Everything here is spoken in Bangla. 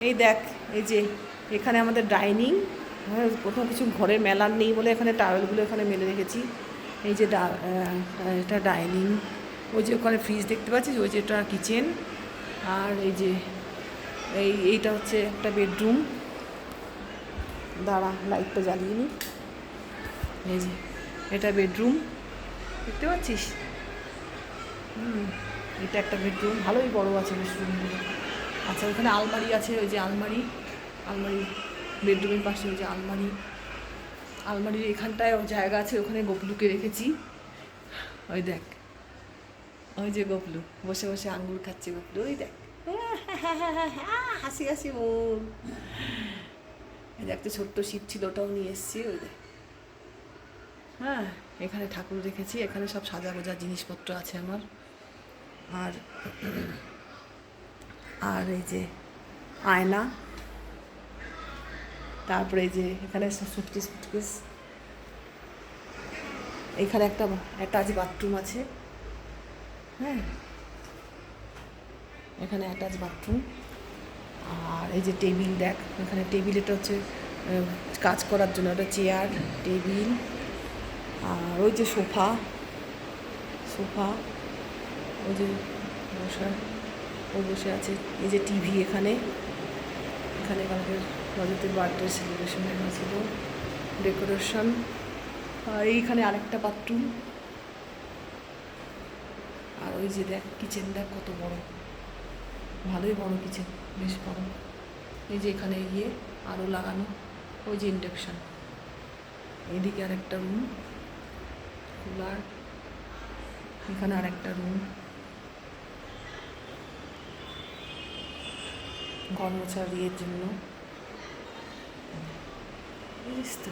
এই দেখ, এই যে এখানে আমাদের ডাইনিং। কোথাও কিছু ঘরের মেলার নেই বলে এখানে টাওয়েলগুলো এখানে মেলে রেখেছি। এই যে এটা ডাইনিং। ওই যে ওখানে ফ্রিজ দেখতে পাচ্ছিস, ওই যে এটা কিচেন। আর এই যে এইটা হচ্ছে একটা বেডরুম। দাঁড়া, লাইটটা জ্বালিয়ে নি। এই যে এটা বেডরুম, দেখতে পাচ্ছিস? এটা একটা বেডরুম, ভালোই বড় আছে বেশ রুমগুলো। আচ্ছা, ওখানে আলমারি আছে, ওই যে আলমারি বেডরুমের পাশে ওই যে আলমারির এখানটায় জায়গা আছে, ওখানে গপলুকে রেখেছি। ওই দেখ, ওই যে গপলু বসে বসে আঙ্গুর খাচ্ছে। গপলু ওই দেখ, হাসি হাসি মুখ। এই যে একটা ছোট্ট শিব ছিল, ওটাও নিয়ে এসেছি। ওই দেখ, হ্যাঁ, এখানে ঠাকুর রেখেছি। এখানে সব সাজা গোজা জিনিসপত্র আছে আমার। আর আর এই যে আয়না, তারপরে এই যে এখানে সুটকেস। এখানে একটা অ্যাটাচ বাথরুম আছে। হ্যাঁ, এখানে অ্যাটাচ বাথরুম। আর এই যে টেবিল দেখ, এখানে টেবিল, এটা হচ্ছে কাজ করার জন্য। একটা চেয়ার, টেবিল। আর ওই যে সোফা, ওই যে ও বসে আছে। এই যে টিভি, এখানে কালকে রজতের বার্থডে সেলিব্রেশন হয়েছিল, ডেকোরেশন। আর এইখানে আরেকটা বাথরুম। আর ওই যে দেখ কিচেনটা কত বড়, ভালোই বড় কিচেন, বেশ বড়। এই যে এখানে আরও লাগানো, ওই যে ইন্ডাকশান। এইদিকে আরেকটা রুম, কুলার। এখানে আরেকটা রুম, ঘর মোছার জন্য, বুঝিস তো।